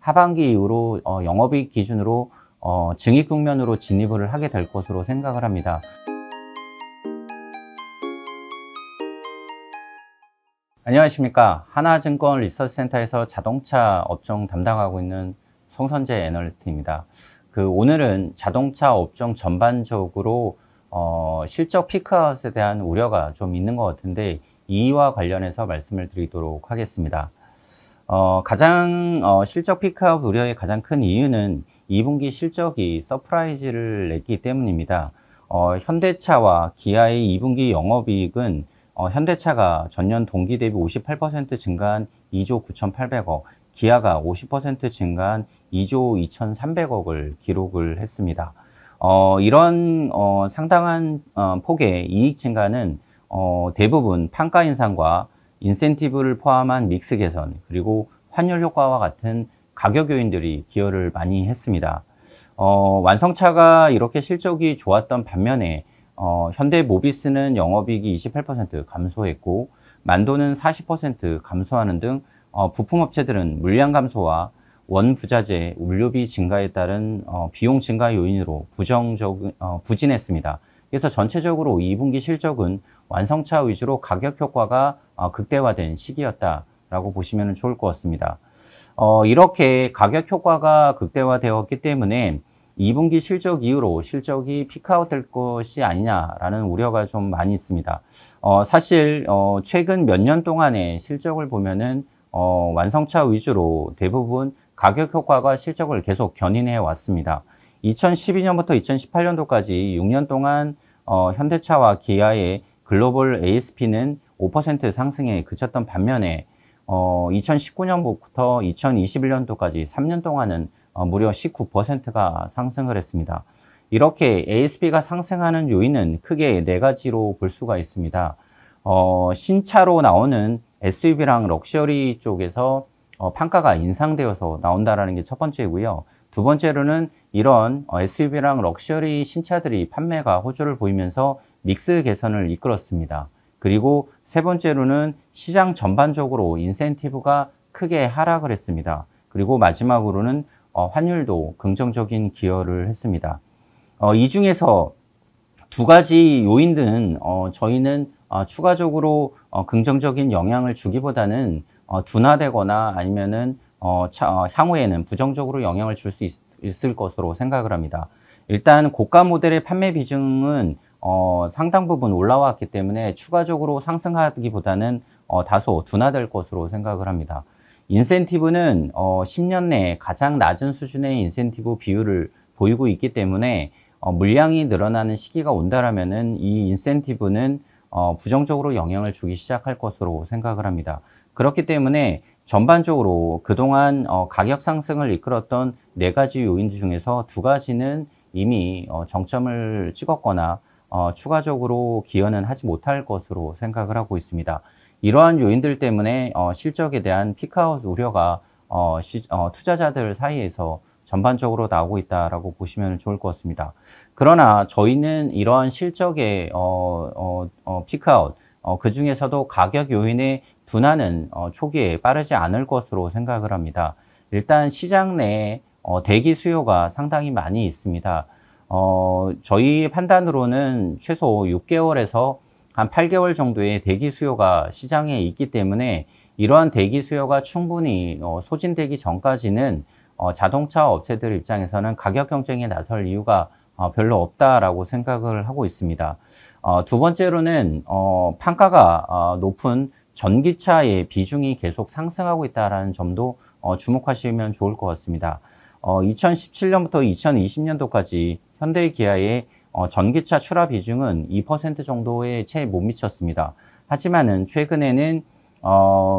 하반기 이후로 영업이익 기준으로 증익 국면으로 진입을 하게 될 것으로 생각을 합니다. 안녕하십니까. 하나증권 리서치센터에서 자동차 업종 담당하고 있는 송선재 애널리스트입니다. 오늘은 자동차 업종 전반적으로 실적 피크아웃에 대한 우려가 좀 있는 것 같은데, 이와 관련해서 말씀을 드리도록 하겠습니다. 실적 피크아웃 우려의 가장 큰 이유는 2분기 실적이 서프라이즈를 냈기 때문입니다. 현대차와 기아의 2분기 영업이익은 현대차가 전년 동기 대비 58% 증가한 2조 9,800억, 기아가 50% 증가한 2조 2,300억을 기록을 했습니다. 이런 상당한 폭의 이익 증가는 대부분 판가 인상과 인센티브를 포함한 믹스 개선, 그리고 환율 효과와 같은 가격 요인들이 기여를 많이 했습니다. 완성차가 이렇게 실적이 좋았던 반면에 현대모비스는 영업이익이 28% 감소했고, 만도는 40% 감소하는 등 부품업체들은 물량 감소와 원부자재, 원료비 증가에 따른 비용 증가 요인으로 부진했습니다. 그래서 전체적으로 2분기 실적은 완성차 위주로 가격 효과가 극대화된 시기였다라고 보시면 좋을 것 같습니다. 이렇게 가격 효과가 극대화되었기 때문에 2분기 실적 이후로 실적이 피크아웃 될 것이 아니냐라는 우려가 좀 많이 있습니다. 사실 최근 몇 년 동안의 실적을 보면은 완성차 위주로 대부분 가격 효과가 실적을 계속 견인해 왔습니다. 2012년부터 2018년도까지 6년 동안 현대차와 기아의 글로벌 ASP는 5% 상승에 그쳤던 반면에 2019년부터 2021년도까지 3년 동안은 무려 19%가 상승을 했습니다. 이렇게 ASP가 상승하는 요인은 크게 4가지로 볼 수가 있습니다. 신차로 나오는 SUV랑 럭셔리 쪽에서 판가가 인상되어서 나온다라는 게 첫 번째고요. 두 번째로는 이런 SUV랑 럭셔리 신차들이 판매가 호조를 보이면서 믹스 개선을 이끌었습니다. 그리고 세 번째로는 시장 전반적으로 인센티브가 크게 하락을 했습니다. 그리고 마지막으로는 환율도 긍정적인 기여를 했습니다. 이 중에서 두 가지 요인들은 저희는 추가적으로 긍정적인 영향을 주기보다는 둔화되거나 아니면은 향후에는 부정적으로 영향을 줄 수 있을 것으로 생각을 합니다. 일단 고가 모델의 판매 비중은 상당 부분 올라왔기 때문에 추가적으로 상승하기보다는 다소 둔화될 것으로 생각을 합니다. 인센티브는 10년 내에 가장 낮은 수준의 인센티브 비율을 보이고 있기 때문에 물량이 늘어나는 시기가 온다라면은 이 인센티브는 부정적으로 영향을 주기 시작할 것으로 생각을 합니다. 그렇기 때문에 전반적으로 그동안 가격 상승을 이끌었던 4가지 요인 중에서 2가지는 이미 정점을 찍었거나 추가적으로 기여는 하지 못할 것으로 생각을 하고 있습니다. 이러한 요인들 때문에 실적에 대한 피크아웃 우려가 투자자들 사이에서 전반적으로 나오고 있다라고 보시면 좋을 것 같습니다. 그러나 저희는 이러한 실적의 피크아웃, 그 중에서도 가격 요인의 둔화는 초기에 빠르지 않을 것으로 생각을 합니다. 일단 시장 내에 대기 수요가 상당히 많이 있습니다. 저희 판단으로는 최소 6개월에서 한 8개월 정도의 대기 수요가 시장에 있기 때문에 이러한 대기 수요가 충분히 소진되기 전까지는 자동차 업체들 입장에서는 가격 경쟁에 나설 이유가 별로 없다라고 생각을 하고 있습니다. 두 번째로는 판가가 높은 전기차의 비중이 계속 상승하고 있다는 점도 주목하시면 좋을 것 같습니다. 2017년부터 2020년도까지 현대 기아의 전기차 출하 비중은 2% 정도에 채 못 미쳤습니다. 하지만은 최근에는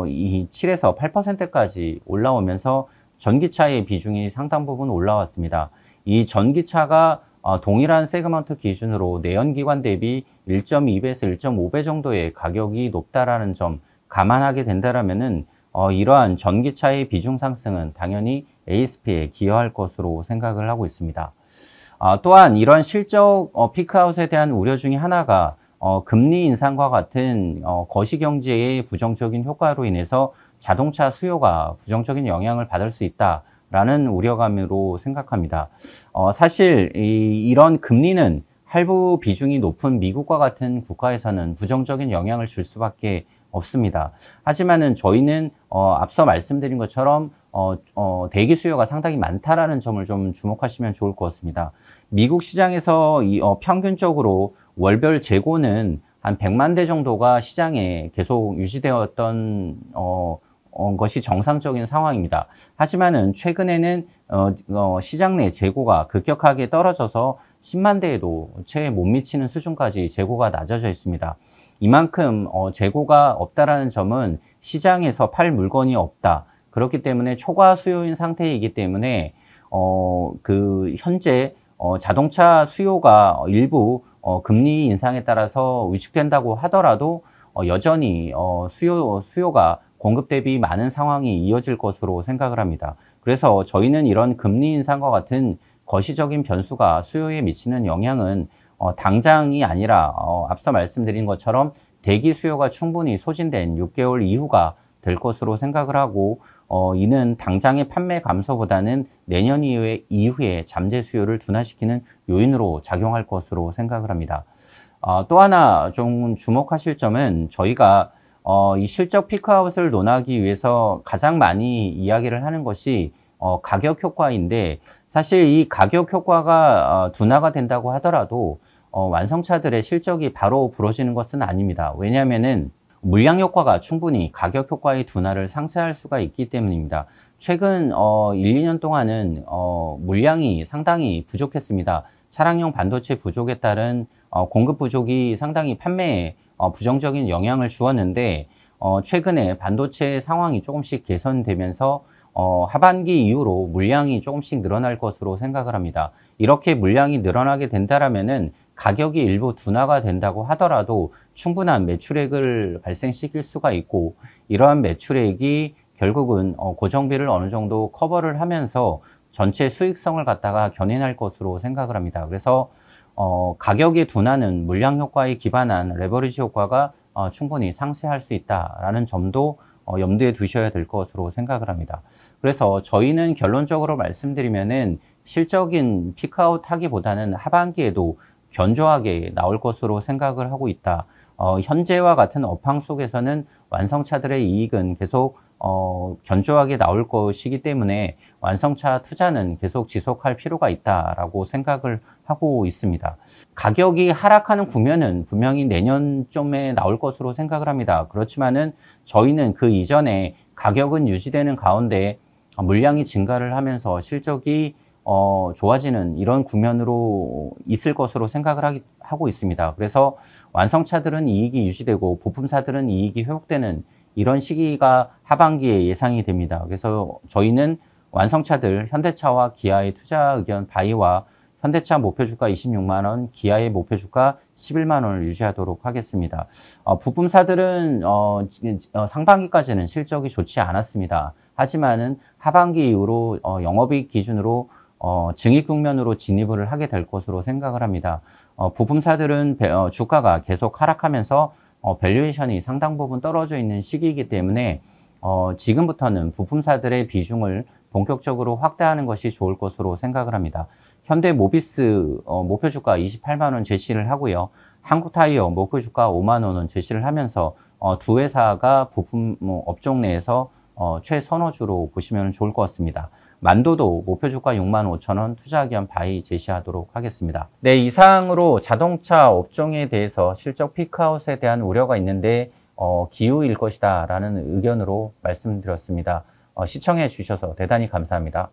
이 7에서 8%까지 올라오면서 전기차의 비중이 상당 부분 올라왔습니다. 이 전기차가 동일한 세그먼트 기준으로 내연기관 대비 1.2배에서 1.5배 정도의 가격이 높다라는 점 감안하게 된다면은 이러한 전기차의 비중 상승은 당연히 ASP에 기여할 것으로 생각을 하고 있습니다. 또한 이러한 실적 피크아웃에 대한 우려 중에 하나가 금리 인상과 같은 거시경제의 부정적인 효과로 인해서 자동차 수요가 부정적인 영향을 받을 수 있다 라는 우려감으로 생각합니다. 사실 이런 금리는 할부 비중이 높은 미국과 같은 국가에서는 부정적인 영향을 줄 수밖에 없습니다. 하지만은 저희는 앞서 말씀드린 것처럼 대기 수요가 상당히 많다라는 점을 좀 주목하시면 좋을 것 같습니다. 미국 시장에서 평균적으로 월별 재고는 한 100만 대 정도가 시장에 계속 유지되었던 것이 정상적인 상황입니다. 하지만은 최근에는 시장 내 재고가 급격하게 떨어져서 10만 대에도 채 못 미치는 수준까지 재고가 낮아져 있습니다. 이만큼 재고가 없다라는 점은 시장에서 팔 물건이 없다. 그렇기 때문에 초과 수요인 상태이기 때문에 현재 자동차 수요가 일부 금리 인상에 따라서 위축된다고 하더라도 여전히 수요가 공급 대비 많은 상황이 이어질 것으로 생각을 합니다. 그래서 저희는 이런 금리 인상과 같은 거시적인 변수가 수요에 미치는 영향은 당장이 아니라 앞서 말씀드린 것처럼 대기 수요가 충분히 소진된 6개월 이후가 될 것으로 생각을 하고 이는 당장의 판매 감소보다는 내년 이후에 잠재 수요를 둔화시키는 요인으로 작용할 것으로 생각을 합니다. 또 하나 좀 주목하실 점은 저희가 이 실적 피크아웃을 논하기 위해서 가장 많이 이야기를 하는 것이 가격 효과인데 사실 이 가격 효과가 둔화가 된다고 하더라도 완성차들의 실적이 바로 부러지는 것은 아닙니다. 왜냐하면은 물량 효과가 충분히 가격 효과의 둔화를 상쇄할 수가 있기 때문입니다. 최근 1, 2년 동안은 물량이 상당히 부족했습니다. 차량용 반도체 부족에 따른 공급 부족이 상당히 판매에 부정적인 영향을 주었는데 최근에 반도체 상황이 조금씩 개선되면서 하반기 이후로 물량이 조금씩 늘어날 것으로 생각을 합니다. 이렇게 물량이 늘어나게 된다라면은 가격이 일부 둔화가 된다고 하더라도 충분한 매출액을 발생시킬 수가 있고 이러한 매출액이 결국은 고정비를 어느 정도 커버를 하면서 전체 수익성을 갖다가 견인할 것으로 생각을 합니다. 그래서 가격의 둔화는 물량 효과에 기반한 레버리지 효과가 충분히 상쇄할 수 있다라는 점도 염두에 두셔야 될 것으로 생각을 합니다. 그래서 저희는 결론적으로 말씀드리면은 실적인 피크아웃 하기보다는 하반기에도 견조하게 나올 것으로 생각을 하고 있다. 현재와 같은 업황 속에서는 완성차들의 이익은 계속 견조하게 나올 것이기 때문에 완성차 투자는 계속 지속할 필요가 있다라고 생각을 하고 있습니다. 가격이 하락하는 국면은 분명히 내년쯤에 나올 것으로 생각을 합니다. 그렇지만은 저희는 그 이전에 가격은 유지되는 가운데 물량이 증가를 하면서 실적이 좋아지는 이런 국면으로 있을 것으로 생각을 하고 있습니다. 그래서 완성차들은 이익이 유지되고 부품사들은 이익이 회복되는 이런 시기가 하반기에 예상이 됩니다. 그래서 저희는 완성차들 현대차와 기아의 투자 의견 바이와 현대차 목표주가 26만원, 기아의 목표주가 11만원을 유지하도록 하겠습니다. 부품사들은 상반기까지는 실적이 좋지 않았습니다. 하지만은 하반기 이후로 영업이익 기준으로 증익 국면으로 진입을 하게 될 것으로 생각을 합니다. 부품사들은 주가가 계속 하락하면서 밸류에이션이 상당 부분 떨어져 있는 시기이기 때문에 지금부터는 부품사들의 비중을 본격적으로 확대하는 것이 좋을 것으로 생각을 합니다. 현대모비스 목표주가 28만원 제시를 하고요. 한국타이어 목표주가 5만원은 제시를 하면서 두 회사가 부품 업종 내에서 최선호주로 보시면 좋을 것 같습니다. 만도도 목표주가 65,000원 투자 의견 바이 제시하도록 하겠습니다. 네, 이상으로 자동차 업종에 대해서 실적 피크아웃에 대한 우려가 있는데 기우일 것이다 라는 의견으로 말씀드렸습니다. 시청해 주셔서 대단히 감사합니다.